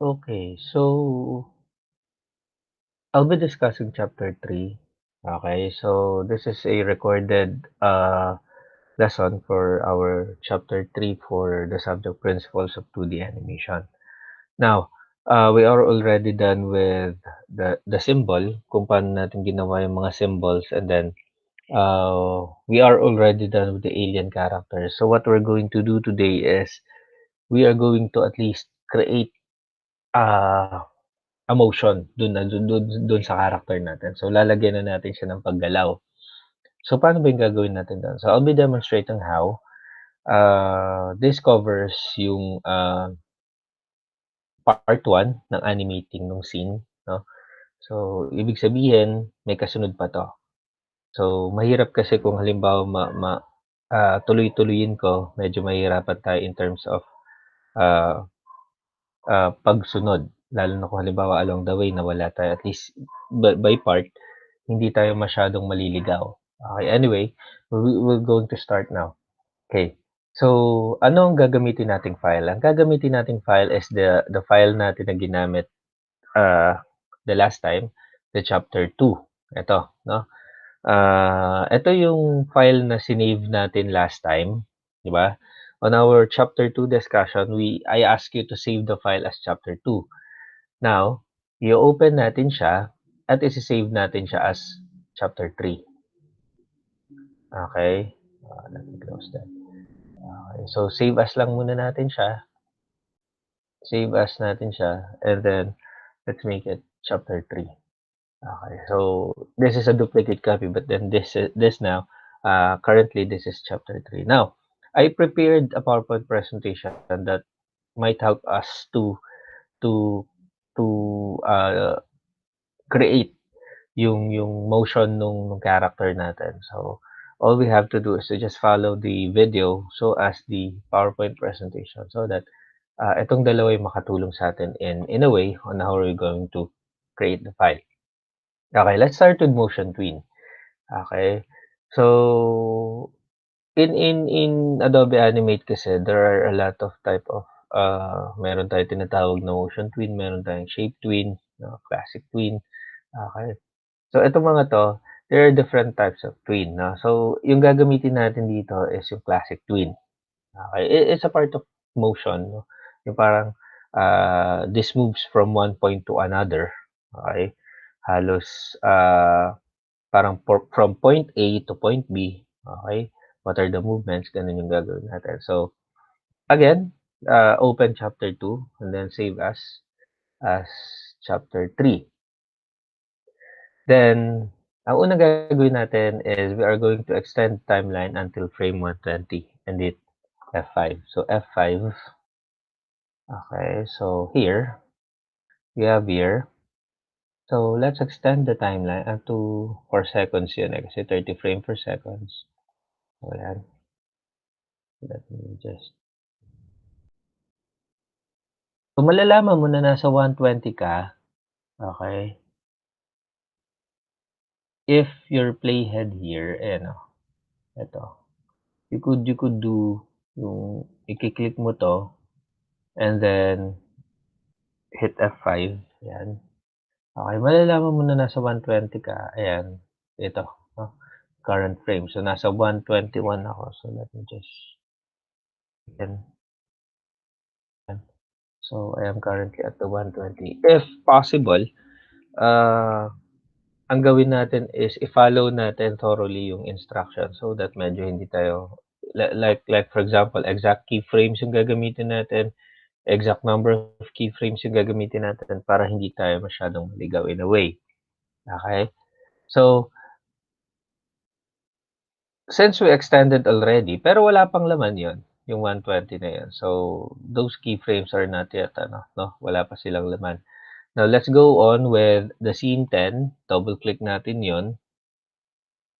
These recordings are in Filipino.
Okay, so I'll be discussing chapter 3. Okay, so this is a recorded lesson for our chapter 3 for the subject principles of 2D animation. Now, we are already done with the symbol, kung paano natin ginawa yung mga symbols, and then we are already done with the alien characters. So what we're going to do today is we are going to at least create uh, a motion dun sa character natin. So lalagyan na natin siya ng paggalaw. So paano ba yung gagawin natin dun? So I'll be demonstrating how. This covers yung part 1 ng animating ng scene, no? So ibig sabihin may kasunod pa 'to. So mahirap kasi kung halimbawa tuloy-tuloyin ko, medyo mahihirapan tayo in terms of ah, pagsunod. Lalo na kung halimbawa along the way nawala tayo, at least by part, hindi tayo masyadong maliligaw. Okay, anyway, we're going to start now. Okay. So, ano ang gagamitin nating file? Ang gagamitin nating file is the file natin na ginamit the last time, the chapter 2. Ito, no? Ito yung file na sinave natin last time, di ba? On our chapter 2 discussion, I ask you to save the file as chapter 2. Now, i-open natin siya at isi-save natin siya as chapter 3. Okay? Let me close that. Okay. So, save as lang muna natin siya. Save as natin siya. And then, let's make it chapter 3. Okay. So, this is a duplicate copy, but then this now, currently, this is chapter 3. Now, I prepared a PowerPoint presentation that might help us to to create yung motion nung character natin. So, all we have to do is to just follow the video so as the PowerPoint presentation so that itong dalawa yung makatulong sa atin in a way on how we're going to create the file. Okay, let's start with motion tween. Okay. So, in Adobe Animate kasi there are a lot of type of meron tayong tinatawag na motion tween, meron tayong shape tween, classic tween. Okay. So itong mga 'to, there are different types of tween, 'no. So yung gagamitin natin dito is yung classic tween, okey. It's a part of motion, 'no, yung parang, this moves from one point to another, okey. Halos, parang from point A to point B, okey. What are the movements, gano'n yung gagawin natin. So again, open chapter 2 and then save as chapter 3. Then, ang unang gagawin natin is we are going to extend timeline until frame 120 and hit F5. So F5. Okay, so here, we have here. So let's extend the timeline up to 4 seconds yun kasi 30 frame per seconds. So yan. Let me just... So malalaman mo na nasa 120 ka, okay, if your playhead here, ayan o, ito. You could do yung i-click mo to and then hit F5, yan. Okay, malalaman mo na nasa 120 ka, ayan, ito, no, current frame. So, nasa 121 ako. So, let me just, yan, yan. So, I am currently at the 120. If possible, uh, ang gawin natin is i-follow natin thoroughly yung instruction so that medyo hindi tayo, like for example, exact keyframes yung gagamitin natin, exact number of keyframes yung gagamitin natin para hindi tayo masyadong maligaw in a way. Okay? So, since we extended already, pero wala pang laman yon yung 120 na yun. So, those keyframes are not yet, no? Wala pa silang laman. Now, let's go on with the scene 10. Double-click natin yon.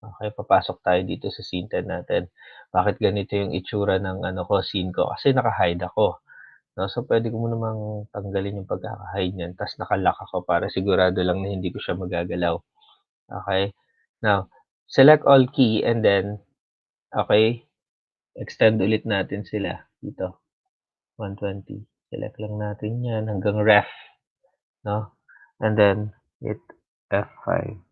Okay, papasok tayo dito sa scene 10 natin. Bakit ganito yung itsura ng scene ko? Kasi naka-hide ako. No? So, pwede ko mo namang tanggalin yung pagkaka-hide niyan. Tapos naka-lock ako para sigurado lang na hindi ko siya magagalaw. Okay? Now, select all key and then, okay, extend ulit natin sila dito, 120. select lang natin 'yan hanggang ref 'no, and then hit F5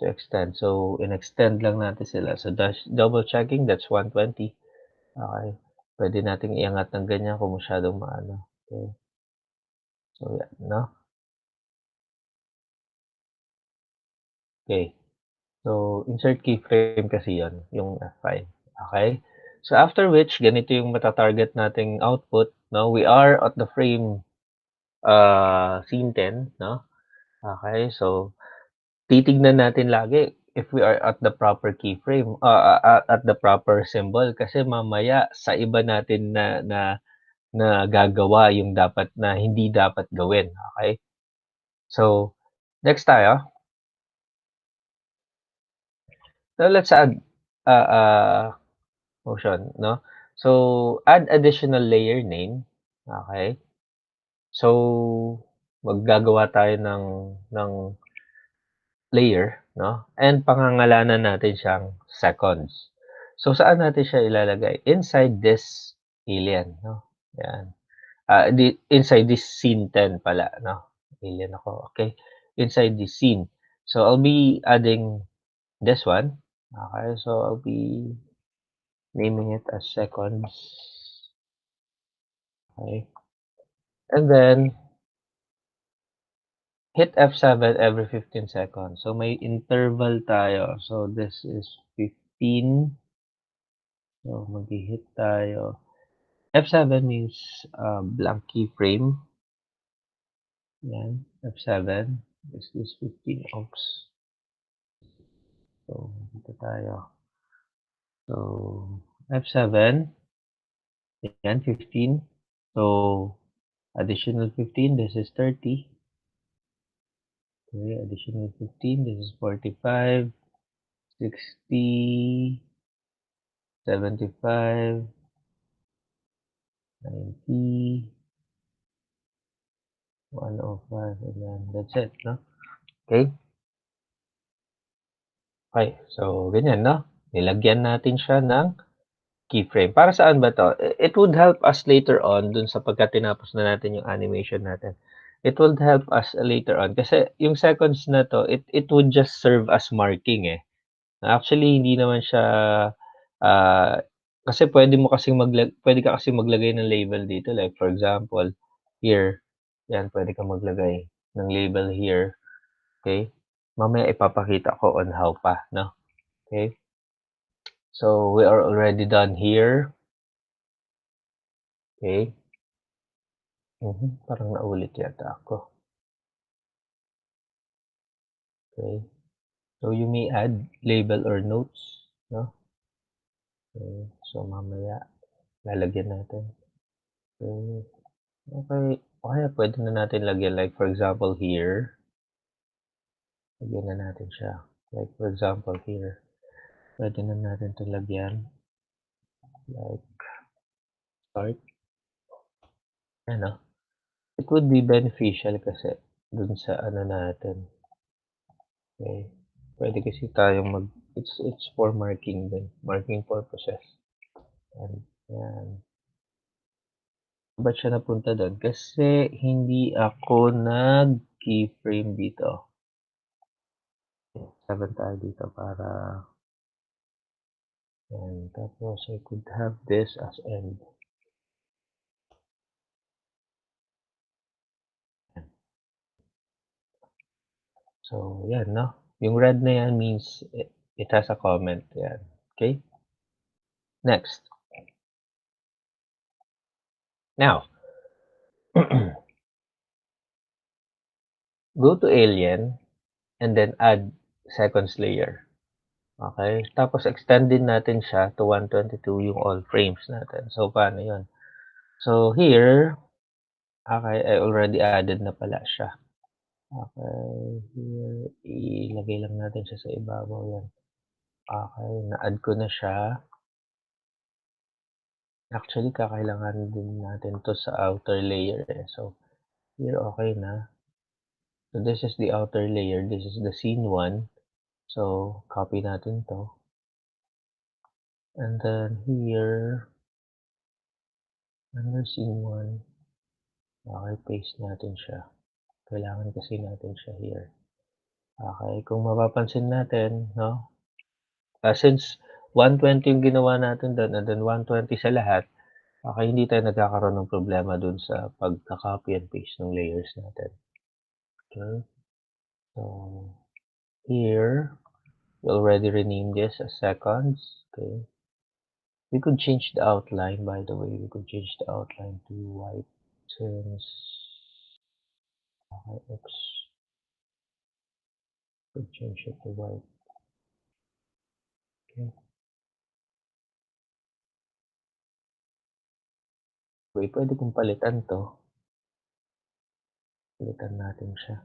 to extend. So, in-extend lang natin sila. So, double checking, that's 120. Okay. Puwede nating iangat ng ganyan kung masyadong maano. Okay. So, yan 'no. Okay. So, insert keyframe kasi 'yon, yung F5. Okay. So, after which ganito yung mata-target nating output 'no. We are at the frame, scene 10 'no. Okay. So, titignan natin lagi if we are at the proper keyframe, at the proper symbol kasi mamaya sa iba natin na gagawa yung dapat na hindi dapat gawin, okey? So, next tayo. So, let's add, ah, motion 'no. So, add additional layer name, okey? So, maggagawa tayo ng layer 'no, and pangangalanan natin siyang seconds. So, saan natin siya ilalagay? Inside this alien 'no, 'yan. Inside this scene 10 pala 'no, alien ako, okay. Inside this scene. So, I'll be adding this one, okay. So, I'll be naming it as seconds, okay. And then hit F7 every 15 seconds. So, may interval tayo. So, this is 15. So, maghi-hit tayo. F7 means, blank keyframe. Yan, F7. This is 15 ops. So, dito tayo. So, F7. Yan, 15. So, additional 15. This is 30. Okay, additional 15. This is 45. 60. 75. 90. 105. And then, that's it, no? Okay. Okay, so ganyan 'no, nilagyan natin siya ng keyframe. Para saan ba 'to? It would help us later on dun sa pagka tinapos na natin yung animation natin. It would help us later on kasi yung seconds na 'to, it would just serve as marking, eh. Actually hindi naman siya, ah, kasi puwede ka kasing maglagay ng label dito like for example, here, 'yan puwede kang maglagay ng label here, okey? Mamaya ipapakita ko on how pa 'no, okey? So, we are already done here. Okay. Parang naulit yata ako. Okay. So, you may add label or notes, 'no? Okay. So, mamaya lalagyan natin. Okay. Okay. O kaya puwede na natin lagyan like for example here, lagyan na natin siya. Like for example here, puwede na natin 'to lagyan, like start, ano. It would be beneficial kasi dun sa ano natin. Okay. Puwede kasi tayong it's for marking din, marking purposes. Yan. Ba't siya napunta dun? Kasi hindi ako nag-keyframe dito. 7 tayo dito para yan. Tapos I could have this as end. So, yan 'no. Yung red na yan means it has a comment, yan. Okay. Next. Now, go to alien and then add seconds layer. Okay, tapos extend din natin siya to 122 yung all frames natin. So, paano yun? So, here, okay, I already added na pala siya. Okay, here, ilagay lang natin siya sa ibabaw yan. Okay, na-add ko na siya. Actually, kakailanganin din natin 'to sa outer layer, eh. So, here okay na. So, this is the outer layer, this is the scene 1. So, copy natin 'to. And then here Under scene 1, okay, paste natin siya. Kailangan kasi natin siya here. Okay, kung mapapansin natin, no? Since 120 yung ginawa natin doon and then 120 sa lahat, okay, hindi tayo nagkakaroon ng problema dun sa pagka-copy and paste ng layers natin. Okay, so here, we already renamed this as seconds. Okay, we could change the outline, by the way. We could change the outline to white since oops, could change it to white. Okay. Okay, pwede kong palitan to. Palitan natin siya.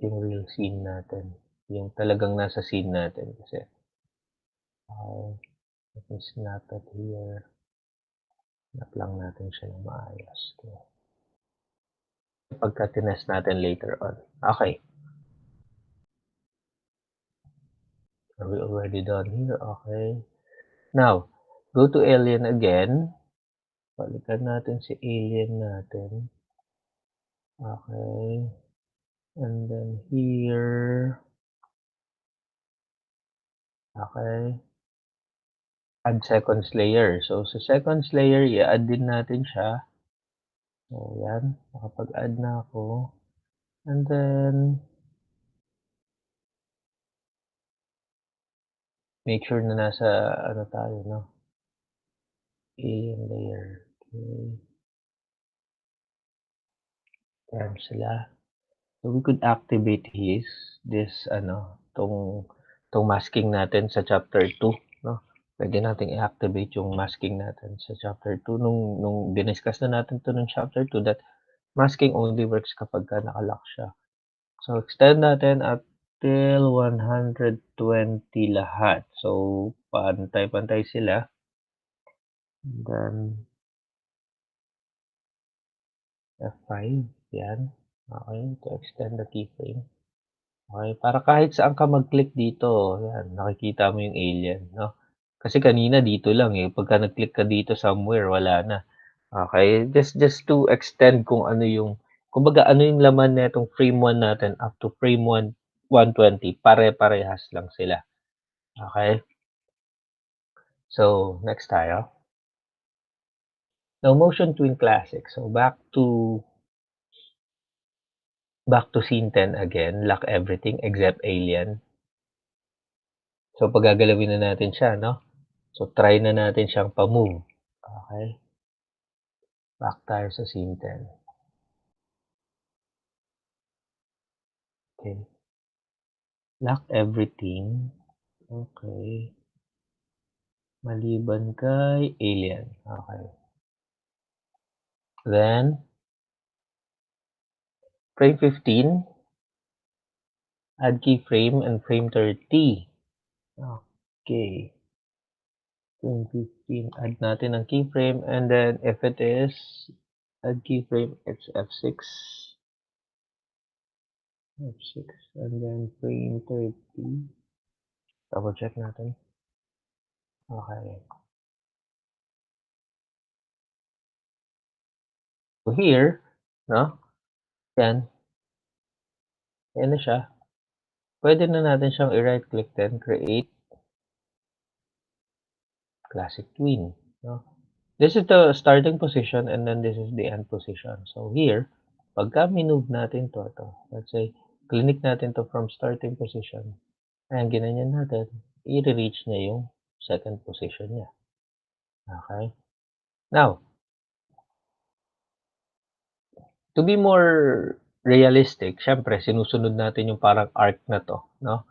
Yung real scene natin. Yung talagang nasa scene natin kasi. Let me snap it here. Snap lang natin siya ng maayos. Okay. Pagka tinest natin later on. Okay. Are we already done here? Okay. Now, go to alien again. Balikan natin si alien natin. Okay. And then here. Okay. Add seconds layer. So, sa seconds layer, i-add din natin siya. So, yan. Nakapag-add na ako. And then, make sure na nasa, ano tayo, no? Alien layer. Okay. Yan sila. So, we could activate this, tong masking natin sa chapter 2, no? Pwede nating i-activate yung masking natin sa chapter 2. Nung diniscuss na natin to nung chapter 2 that masking only works kapag ka nakalock siya. So, extend natin up till 120 lahat. So, pantay-pantay sila. And then, F5. Yan. Okay, to extend the keyframe. Okay, para kahit saan ka mag-click dito, yan, nakikita mo yung alien, no? Kasi kanina dito lang eh, pagka nag-click ka dito somewhere, wala na. Okay, just to extend kung ano yung, kumbaga ano yung laman netong frame 1 natin up to frame 120, pare-parehas lang sila. Okay? So, next tayo. Now, Motion Tween Classic. So, back to scene 10 again, lock everything except alien. So, pagagalawin na natin siya, no? So, try na natin siyang pa-move. Okay? Back tayo sa scene 10. Okay. Lock everything. Okay. Maliban kay alien. Okay. Then, frame 15. Add keyframe and frame 30. Okay. Frame 15. Add natin ang keyframe and then if it is add keyframe, it's F6. F6 and then frame 30. Double check natin. Okay. So here, no? Yan. Yan na siya. Pwede na natin siyang i-right click then create classic tween. No? This is the starting position and then this is the end position. So here, pagka minove natin to, let's say, clinic natin to from starting position, ayan, ginanyan natin, i-reach niya yung second position niya. Okay? Now, to be more realistic, syempre, sinusunod natin yung parang arc na to, no?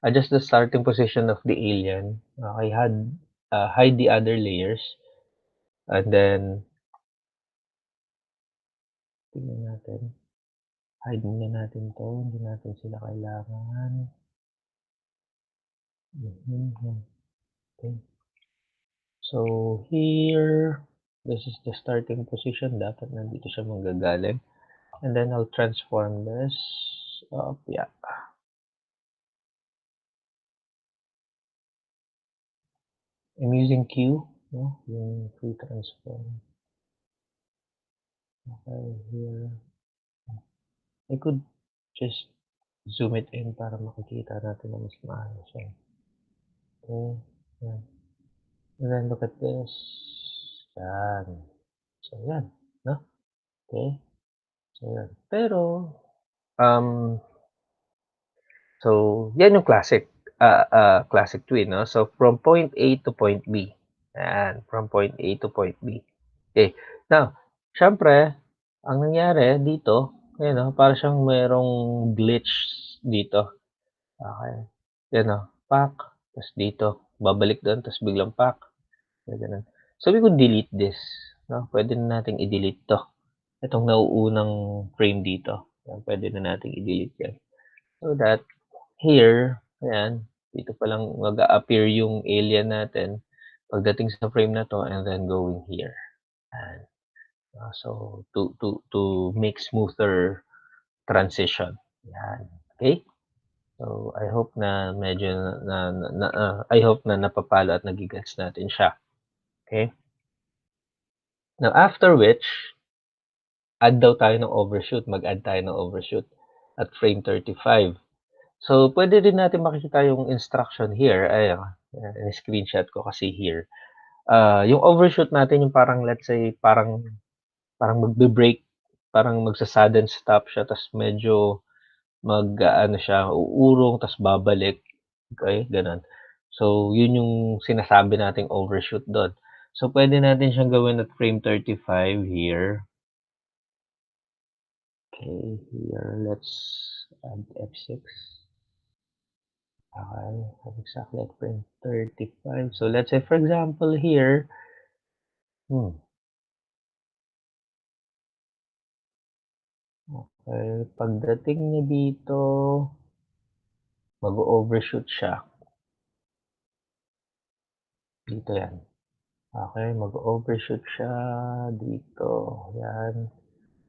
Adjust the starting position of the alien. Okay, hide the other layers. And then, tingnan natin. Hide muna natin to. Hindi natin sila kailangan. Okay. So, here, this is the starting position. Dapat nandito siya manggagaling. And then, I'll transform this up. Yeah. I'm using Q. 'no, yung free transform. Okay, here. I could just zoom it in para makikita natin na mas maayos yan. Okay, yan. And then look at this. Yan. So, yan, 'no? Okay. So, yan. Pero, um, so yan yung classic twin, 'no? So, from point A to point B. Yan, from point A to point B. Okay. Now, siyempre, ang nangyari dito, ayan, 'no, para siyang merong glitch dito. Okey. Yan, oh, pak, ta's dito, babalik dun ta's biglang pak, gaganon. So, we could delete this, 'no, puwede na nating i-delete 'to, itong nauunang frame dito, yan puwede na nating i-delete yan. So that here, ayan, dito palang mag-a-appear yung alien natin pagdating sa frame na 'to and then going here, yan. So to make smoother transition, yan, okey? So, I hope na medyo I hope na napapalo at nage-gets natin siya, okay. Now after which, add daw tayo ng overshoot, mag-add tayo ng overshoot at frame 35. So, puwede din natin makikita yung instruction here, ayan, screenshot ko kasi here. Yung overshoot natin yung parang let's say parang magbe-break, parang magsa-sudden stop siya ta's medyo mag-aano siya, uurong ta's babalik. Okey, gano'n. So, yun yung sinasabi nating overshoot dun. So, puwede natin siyang gawin at frame 35 here. Okay, here, let's add F6. Okay, exactly at frame 35. So, let's say for example here, hmm, okey, pagdating niya dito, mag-o-overshoot siya. Dito 'yan. Okey, mag-o-overshoot siya dito, 'yan.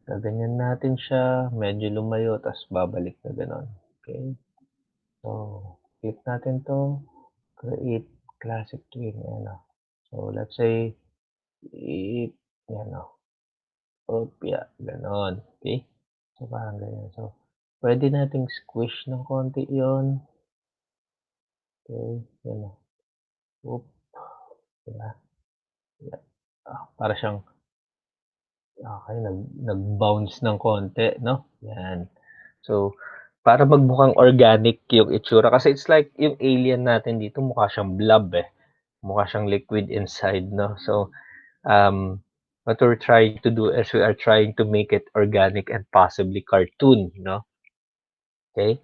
Gaganyan natin siya, medyo lumayo ta's babalik na gano'n, okey. So, click natin 'to, create classic twin, ayan, oh. So, let's say if ayan, oh, kopya, gano'n, okey. So, parang ganyan. So, puwede nating squish ng konti 'yon, okey, ayan, oh. Oop, 'di ba? Yeah, para siyang okey, nag-bounce ng konti, 'no, 'yan. So, para magmukhang organic yung itsura kasi it's like yung alien natin dito mukha siyang blob, eh, mukha siyang liquid inside, 'no. So, what we're trying to do is we are trying to make it organic and possibly cartoon, 'no, okay.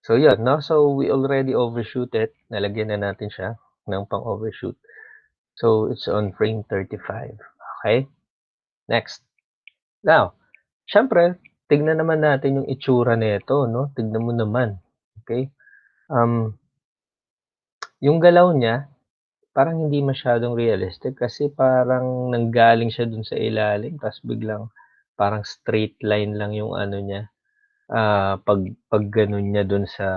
So, yun, 'no, so we already overshoot it, nalagyan na natin siya ng pang-overshoot. So, it's on frame 35, okay. Next, now, siyempre tignan naman natin yung itsura nito, 'no, tignan mo naman, okey. Um, yung galaw niya parang hindi masyadong realistic kasi parang nanggaling siya dun sa ilalim ta's biglang parang straight line lang yung ano niya, pag-gano'n niya dun sa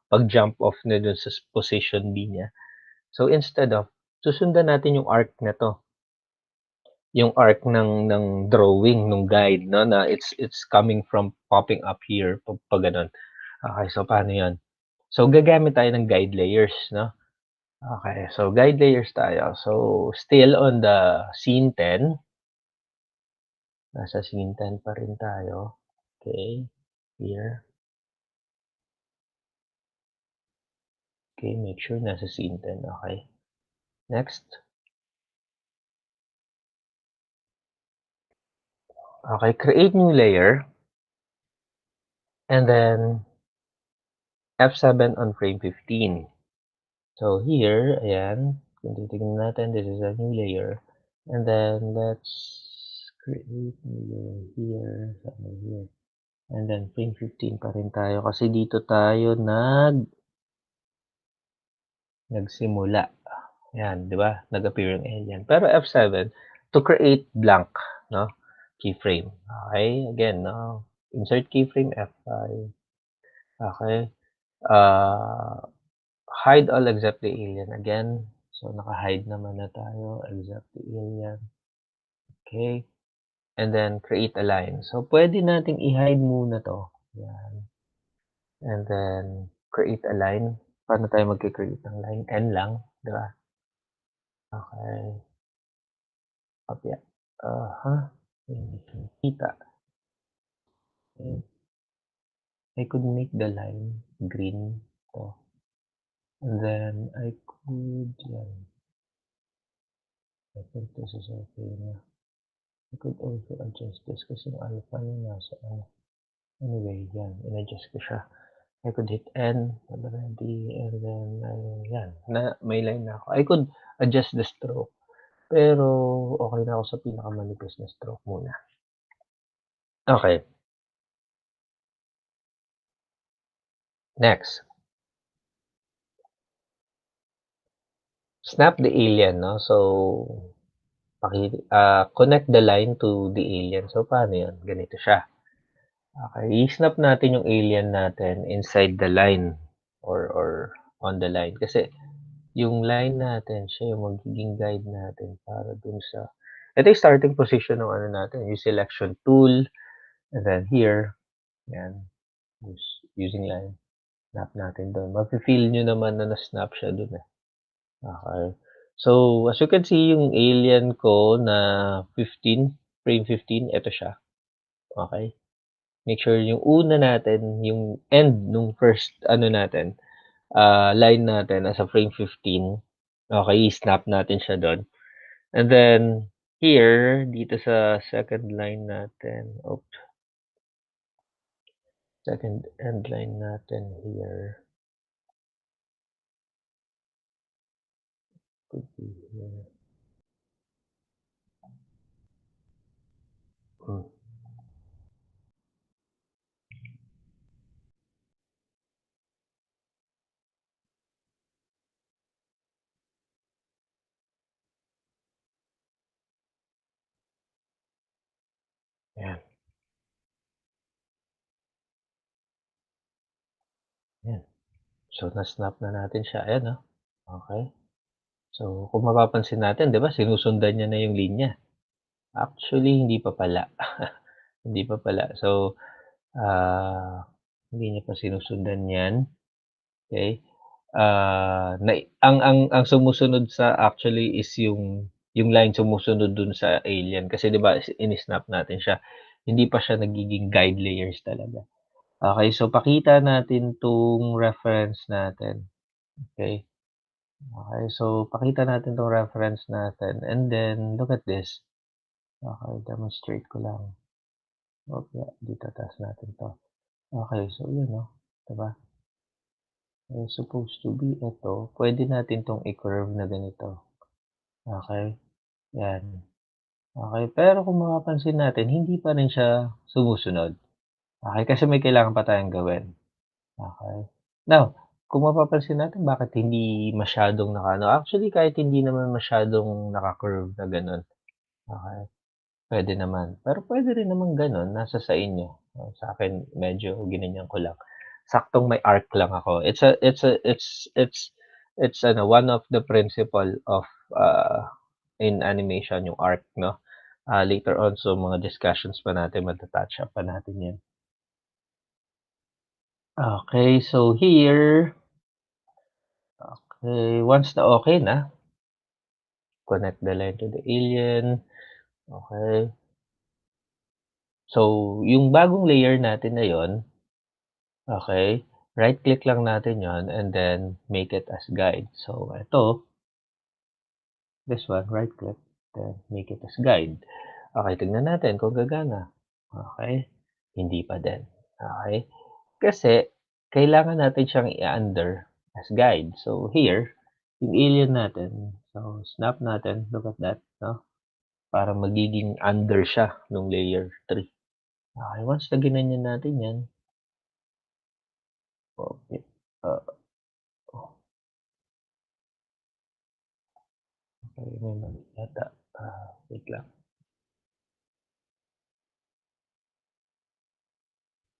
pag-jump off niya dun sa position B niya. So, instead of susundan natin yung arc na 'to, yung arc ng drawing nung guide, 'no, na it's coming from popping up here 'pag gano'n. Okey, so paano 'yun? So, gagamit tayo ng guide layers, 'no? Okay, so guide layers tayo. So, still on the scene 10, nasa scene 10 pa rin tayo. Okay, here. Okay, make sure nasa scene 10, okay. Next. Okay, create new layer and then F7 on frame 15. So here, ayan, kung titignan natin, this is a new layer. And then let's create new layer here, somewhere here. And then frame 15 pa rin tayo kasi dito tayo nagsimula. Yan, 'di ba? Nag-appear yung alien. Pero F7 to create blank, 'no, keyframe. Okay, again, 'no, insert keyframe F5. Okay, hide all except the alien again. So, naka-hide naman na tayo, except the alien. Okay. And then create a line. So, pwede nating i-hide muna 'to, 'yan. And then create a line. Paano tayo magke-create ng line? N lang, 'di ba? Okey, kopya. Uh-huh, hindi kita. Hmm, I could make the line green 'to, and then I could 'yan, I think this is okay na. I could also adjust this kasi yung alpha niya nasa ano. Anyway, 'yan, in-adjust ko siya. I could hit N already and then, 'yan, na may line na ako. I could adjust the stroke, pero okey na ako sa pinakamanipis na stroke muna. Okey, next, snap the alien 'no. So, connect the line to the alien. So, paano 'yun? Ganito siya, okey, i-snap natin yung alien natin inside the line or on the line kasi yung line natin siya yung magiging guide natin para dun sa ito yung starting position ng ano natin, yung selection tool, and then here, yan, using line, snap natin dun. Mafe-feel niyo naman na na-snap siya dun, eh. Okey. So, as you can see yung alien ko na 15, frame 15, eto siya, okey. Make sure yung una natin, yung end nung first ano natin, line natin nasa frame 15, okey, i-snap natin siya dun. And then here, dito sa second line natin, second end line natin here, could be here. Hmm, 'yan, 'yan. So, na-snap na natin siya, ayan, oh, okey. So, kung mapapansin natin 'di ba sinusundan niya na yung linya. Actually hindi pa pala, hindi pa pala. So, hindi niya pa sinusundan 'yan, okey. Ang sumusunod sa actually is yung line sumusunod dun sa alien kasi 'di ba ini-snap natin siya, hindi pa siya nagiging guide layers talaga. Okey, so pakita natin 'tong reference natin, okey. Okey, so pakita natin 'tong reference natin and then look at this. Okey, demonstrate ko lang. Opya, dito taas natin 'to. Okey, so yun, oh, 'di ba? Eh, supposed to be ito, puwede natin 'tong i-curve na ganito, okey, 'yan. Okey, pero kung mapapansin natin hindi pa rin siya sumusunod. Okey, kasi may kailangan pa tayong gawin. Okey. Now, kung mapapansin natin bakit hindi masyadong naka-ano, actually kahit hindi naman masyadong naka-curve na gano'n, okey, puwede naman. Pero puwede rin namang gano'n, nasa sa inyo. Sa'kin medyo ginanyan ko lang. Saktong may arc lang ako. It's ano, one of the principle of, in animation yung arc 'no. Later on so mga discussions pa natin mata-touch up pa natin 'yan. Okay, so here, once na okay na, connect the line to the alien, okay. So, yung bagong layer natin na yun, okay, right click lang natin yon and then make it as guide. So, ito, this one, right click, then make it as guide. Okay, tignan natin kung gagana. Okay, hindi pa din. Okay, kasi kailangan natin siyang i-under as guide. So, here, yung alien natin, so snap natin, look at that, no? Para magiging under siya nung layer 3. Okay, once na ginanyan natin 'yan, okey, ah, okey may mali yata, wait lang.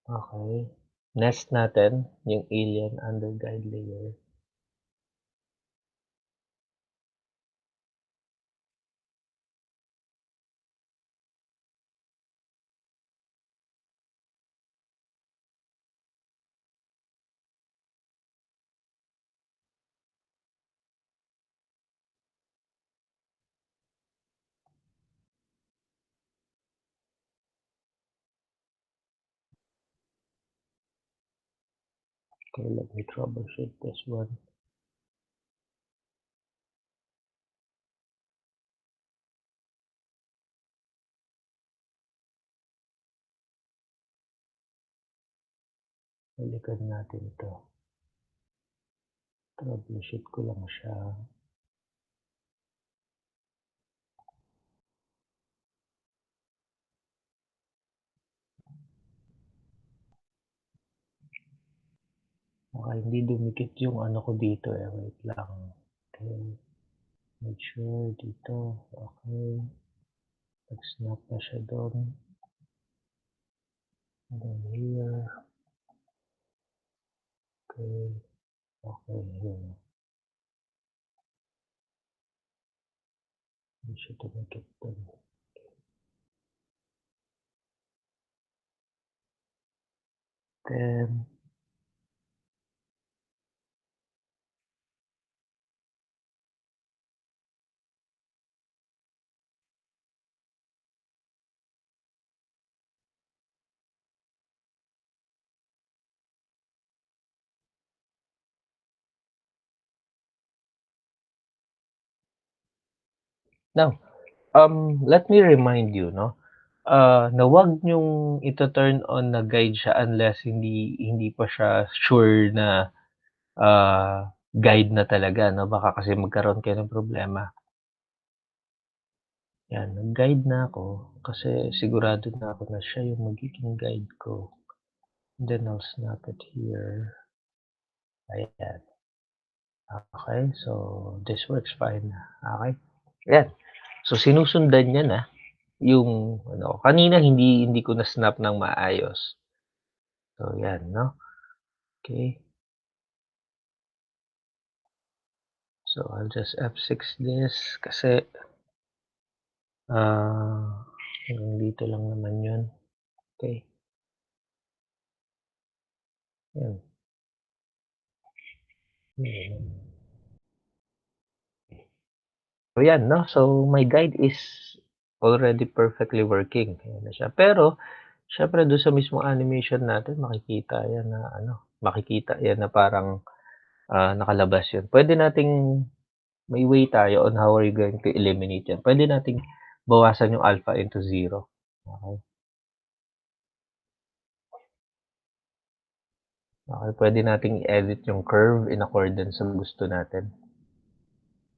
Okey, nest natin yung alien under guide layer. Okay, let me troubleshoot this one. Balikan natin 'to. Troubleshoot ko lang siya. Baka hindi dumikit yung ano ko dito, eh, wait lang. Okay, make sure dito, okay. Nag-snap na siya dun. And then here, okay, okay, yun. Hindi siya dumikit dun. Then, now, let me remind you 'no, na 'wag niyong ito-turn on na guide siya unless hindi hindi pa siya sure na, guide na talaga 'no, baka kasi magkaroon kayo ng problema. Yan, nag-guide na ako kasi sigurado na ako na siya yung magiging guide ko. Then I'll snap it here. Ayan. Okay, so this works fine na. Okey, ayan. So sinusundan niya na yung ano, kanina hindi hindi ko na-snap ng maayos. So yan 'no, okey. So I'll just F6 this kasi, hanggang dito lang naman yun. Okey, yan. Hmm. So yan 'no, so my guide is already perfectly working, ayan na siya. Pero siyempre dun sa mismong animation natin makikita yan na ano, makikita yan na parang, nakalabas yun. Puwede nating may way tayo on how are you going to eliminate yan. Puwede nating bawasan yung alpha into 0, okey. Okey, puwede nating i-edit yung curve in accordance sa gusto natin,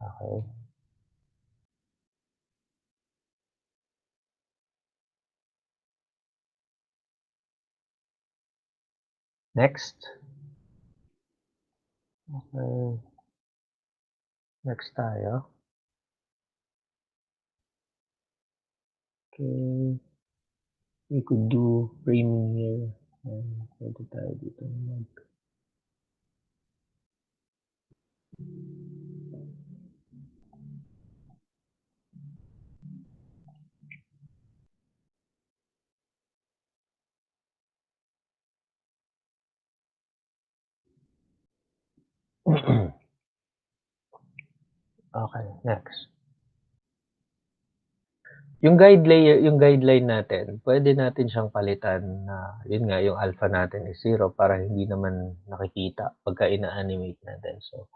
okey. Next, okey, next tayo, okey. We could do framing here, puwede tayo dito mag okey, next. Yung guideline natin puwede natin siyang palitan na yun nga yung alpha natin is 0 para hindi naman nakikita pagka ina-animate natin. So,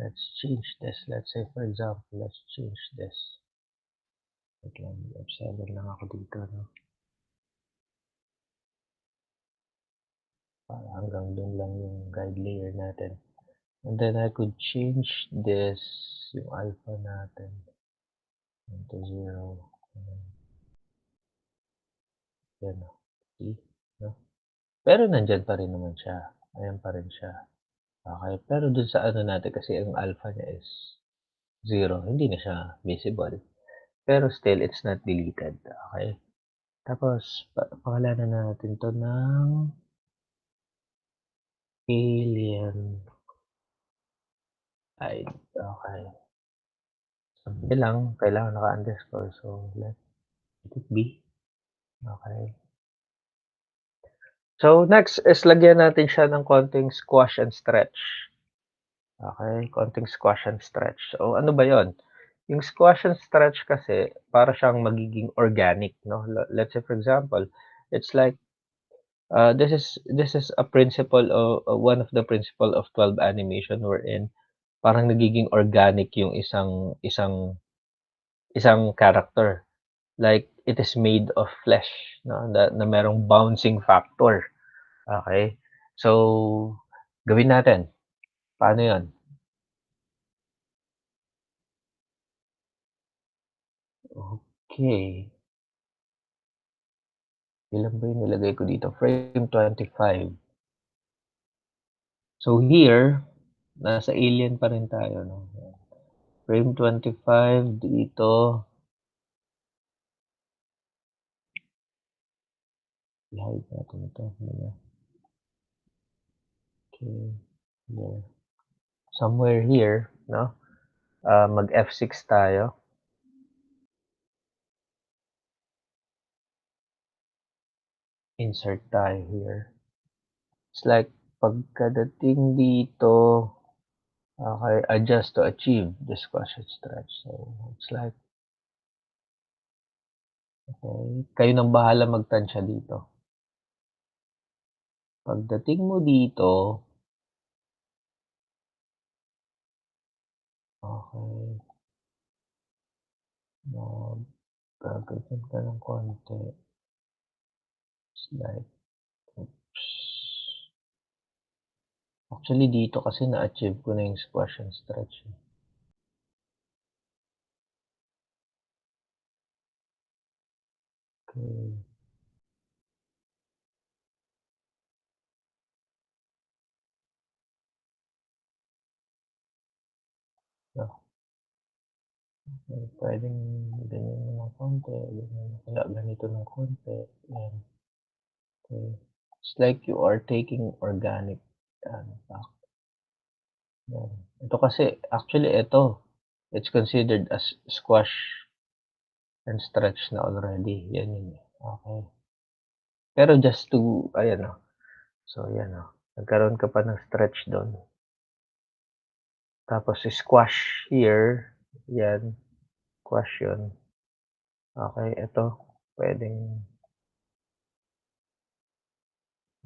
let's change this. Let's say for example, let's change this. Wait lang, F7 lang ako dito 'no, para hanggang dun lang yung guide layer natin. And then I could change this, yung alpha natin into 0, yan o, see, 'no? Pero nandiyan pa rin naman siya, ayan pa rin siya. Okey, pero dun sa ano natin kasi ang alpha niya is 0, hindi na siya visible. Pero still it's not deleted, okey? Tapos pangalanan natin 'to ng alien hide, okey. Simple lang, kailangan naka-underscore so let it be, okey. So next is lagyan natin siya ng konting squash and stretch, okey, konting squash and stretch. So ano ba yun? Yung squash and stretch kasi para siyang magiging organic 'no, let's say for example, it's like, This is a principle o one of the principle of 12 animation wherein parang nagiging organic yung isang isang isang character. Like, it is made of flesh 'no, na merong bouncing factor, okey? So, gawin natin. Paano 'yun? Okey, ilan ba yung nilagay ko dito? Frame 25. So here, nasa alien pa rin tayo 'no, frame 25 dito, i-hide natin 'to muna, okey, here. Somewhere here 'no, mag F6 tayo, insert tayo here. It's like pagkadating dito, okey, adjust to achieve this question stretch. So, it's like, okey, kayo ng bahala magtantya dito. Pagdating mo dito, okey, gaganyan ka ng konti, it's like, oops. Actually dito kasi na-achieve ko na yung squash and stretch, eh. Okey, ah, puwedeng ganyan mo ng konti, ganyan o kaya ganito ng konti, yan, okey. It's like you are taking organic ano, yan. Ito kasi actually ito, it's considered as squash and stretch na already, yan yun, eh, okey. Pero just to ayan, oh, so yan, oh, nagkaroon ka pa ng stretch dun, tapos squash here, yan, squash yun. Okey, ito puwedeng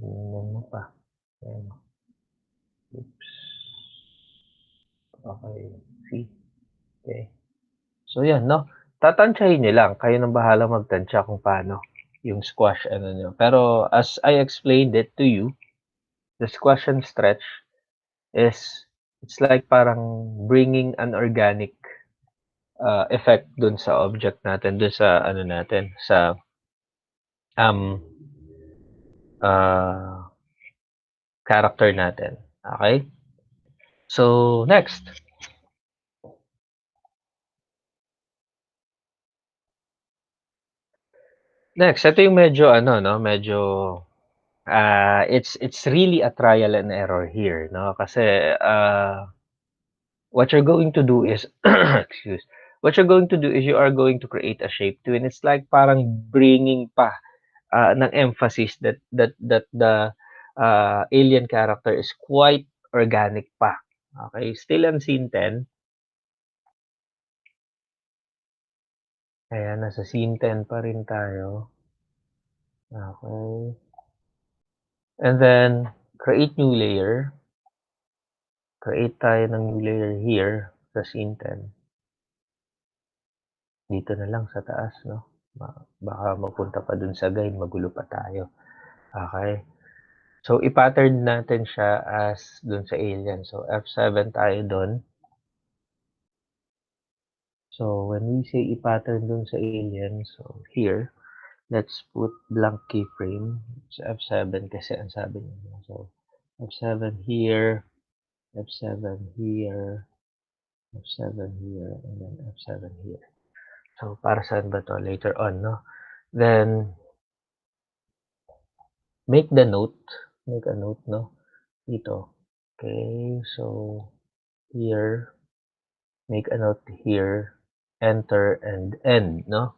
tingnan mo pa, ayan, oops, okey, see, okey. So yan 'no, tatantyahin niyo lang, kayo ng bahalang magtantya kung paano yung squash ano niyo. Pero as I explained it to you, the squash and stretch is it's like parang bringing an organic, effect dun sa object natin, dun sa ano natin, sa, um, ah, character natin, okey? So next, ito yung medyo ano 'no, medyo, it's really a trial and error here 'no, kasi, what you're going to do is excuse, what you're going to do is you are going to create a shape twin. It's like parang bringing pa, ng emphasis that the, alien character is quite organic pa, okey? Still on scene 10, ayan nasa scene 10 pa rin tayo, okey. And then create new layer, create tayo ng new layer here sa scene 10, dito na lang sa taas 'no, baka mapunta pa dun sa guide magulo pa tayo, okey. So i-pattern natin siya as dun sa alien, so F7 tayo dun. So when we say i-pattern dun sa alien, so here, let's put blank keyframe sa F7 kasi ang sabi niya. So F7 here, F7 here, F7 here, and then F7 here. So para saan ba 'to? Later on 'no? Then make the note, make a note 'no, dito. Okay, so here, make a note here, enter and end 'no,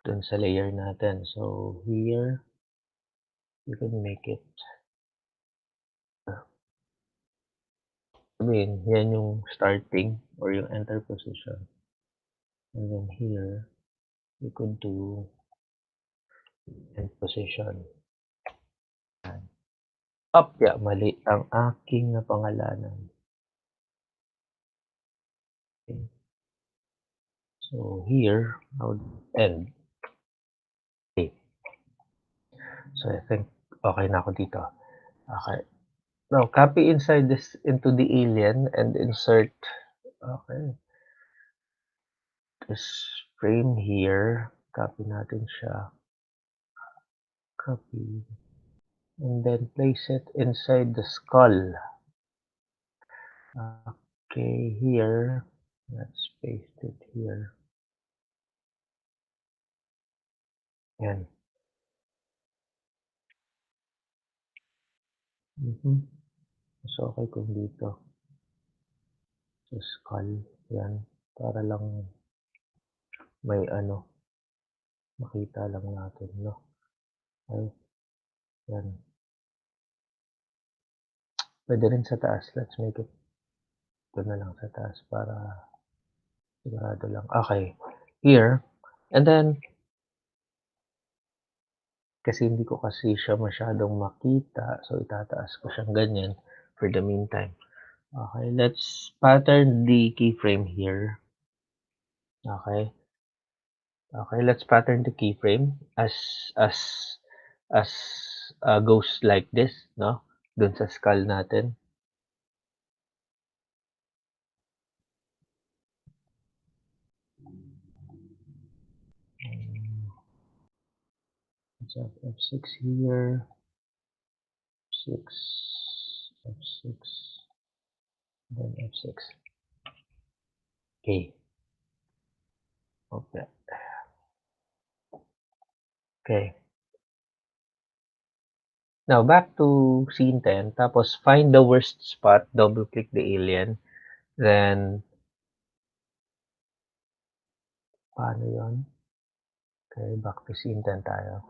dun sa layer natin. So here, you can make it, sabihin yan yung starting or yung enter position. And then here, you could do end position. Apya, mali ang aking napangalanan. Okay. So here, I would end. Okay. So I think okay na ako dito. Okay. Now, copy inside this into the alien and insert, okay, this frame here. Copy natin siya. Copy. And then place it inside the skull. Okay, here. Let's paste it here. Yan. Mhm. Mas okay kung dito. Sa skull. Yan. Para lang may ano, makita lang natin, no? Ay, yan. Pwede rin sa taas. Let's make it ito na lang sa taas para sigurado lang. Okay. Here. And then, kasi hindi ko kasi siya masyadong makita. So, itataas ko siyang ganyan for the meantime. Okay. Let's pattern the keyframe here. Okay. Okay. Let's pattern the keyframe as as goes like this, no? Dun sa skull natin. Let's have F6 here. F6, then F6. Okay. Okay. Okay. Now back to scene 10. Tapos find the worst spot, double click the alien. Then, paano yun? Okay, back to scene 10 tayo.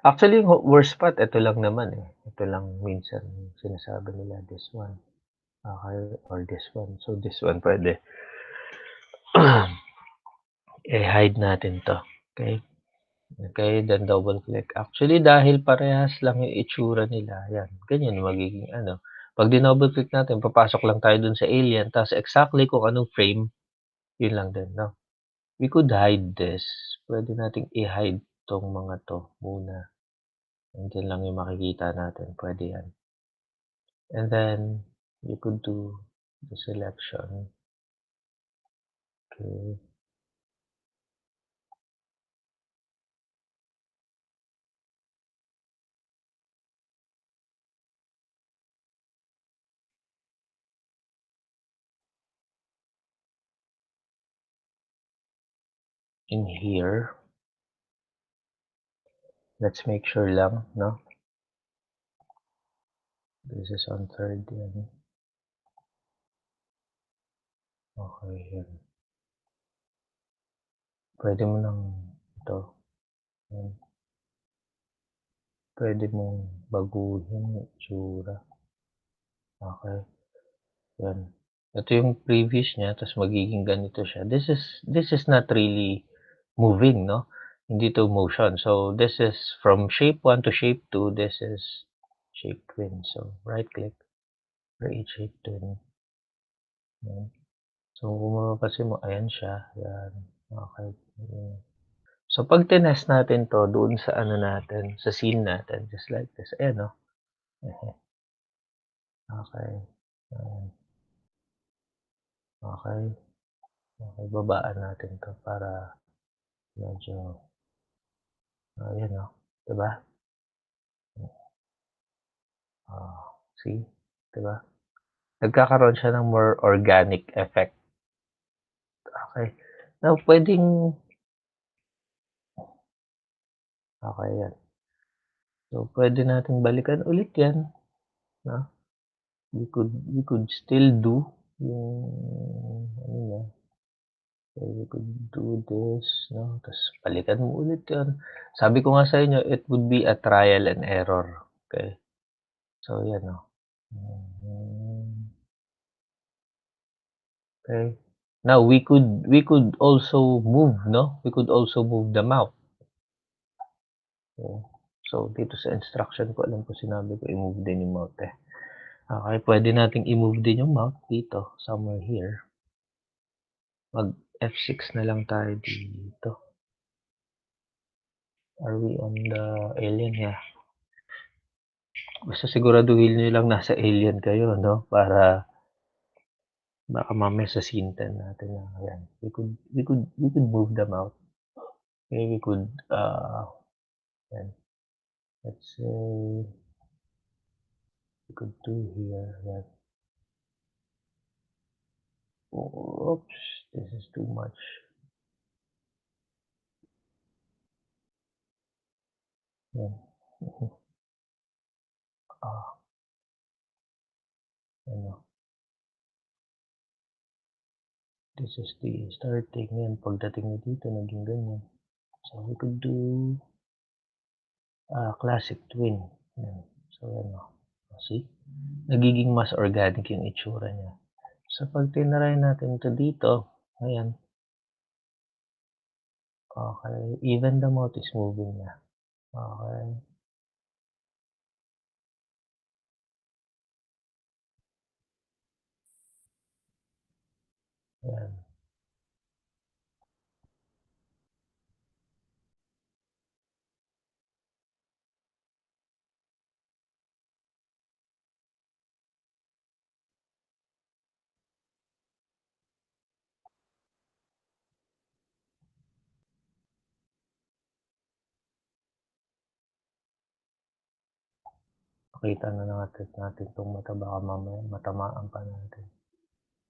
Actually, yung worst spot, ito lang naman eh. Ito lang minsan sinasabi nila, this one. Okay, or this one. So, this one pwede. I-hide natin to. Okay. Okay, then double click. Actually, dahil parehas lang yung itsura nila, yan. Ganyan magiging ano. Pag dinouble click natin, papasok lang tayo dun sa alien. Tapos exactly kung anong frame, yun lang din, no? We could hide this. Pwede nating i-hide tong mga to muna. And then lang yung makikita natin. Pwede yan. And then, you could do the selection. Okay. In here, let's make sure lang, no? This is on third yan. Okay, yan. Pwede mo nang ito. Yan. Pwede mong baguhin yung itsura. Okay. Yan. Ito yung previous niya, tapos magiging ganito siya. This is not really moving, no? Hindi to motion. So, this is from shape 1 to shape 2. This is shape twin. So, right click, create shape twin. Yan. So, kung mapapansin mo, ayan siya. Yan. Okay. Yan. So, pag tinest natin to doon sa ano natin, sa scene natin, just like this. Ayan, no? Okay. Ayan. Okay. Okay, babaan natin 'to para medyo, ayan, oh, 'di ba? Oh, see, 'di ba? Nagkakaroon siya ng more organic effect. Okay. Now puwedeng okey 'yan. So, puwede nating balikan ulit 'yan, 'no? We could still do yung ano niya, so we could do this, 'no, ta's balikan mo ulit 'yan. Sabi ko nga sa inyo, it would be a trial and error, okey? So 'yan, oh. Mhm. Okay. Now we could also move, no? We could also move the mouth. Okay. So, dito sa instruction ko, alam ko sinabi ko i-move din yung mount eh. Okay, pwede nating i-move din yung mount dito, somewhere here. Mag F6 na lang tayo dito. Are we on the alien? Yeah. Basta siguraduhin nyo lang nasa alien kayo, no? Para baka mamaya sa scene 10 natin na yan. We could move them out. Okay, we could yan. Let's say we could do here. Yan. Oops, this is too much. Yan. Ah, ano. This is the starting. Yan, pagdating nyo dito, naging ganyan. So, we could do classic twin. Yan. So, ano. See? Nagiging mas organic yung itsura niya. So, pag tinaray natin ito dito, ayan. Okay. Even the mouth is moving na. Okay. Ayan. Pakita na natin itong mata. Baka mamaya matamaan pa natin.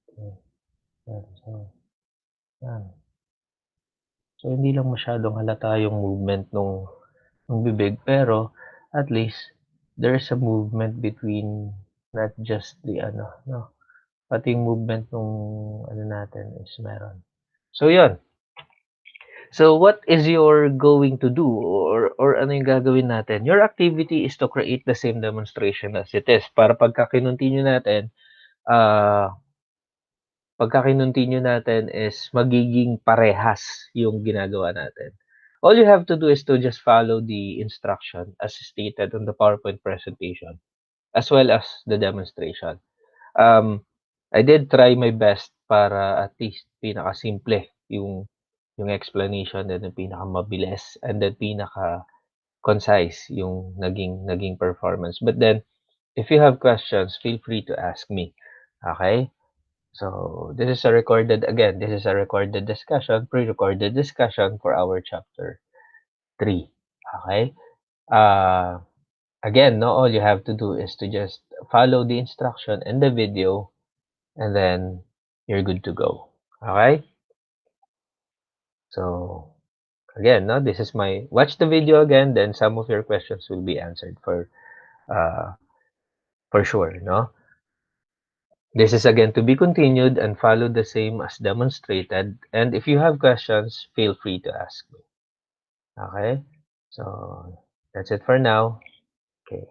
Okay. Ayan. So, ayan. So, hindi lang masyadong halata yung movement ng bibig. Pero, at least, there's a movement between not just the ano, no? Pati yung movement nung ano natin is meron. So, yun. So, what is your going to do or ano yung gagawin natin? Your activity is to create the same demonstration as it is. Para pagka kinontinue natin, natin is magiging parehas yung ginagawa natin. All you have to do is to just follow the instruction as stated on the PowerPoint presentation as well as the demonstration. I did try my best para at least pinakasimple yung explanation and then pinakamabilis and then pinaka-concise yung naging performance. But then, if you have questions, feel free to ask me. Okay? So, this is a recorded discussion, pre-recorded discussion for our chapter 3. Okay? Uh, Again, no, all you have to do is to just follow the instruction in the video and then you're good to go. Okay? So, again, no, this is my watch the video again, then some of your questions will be answered uh for sure, no? This is again to be continued and follow the same as demonstrated. And if you have questions, feel free to ask me. Okay? So, that's it for now. Okay.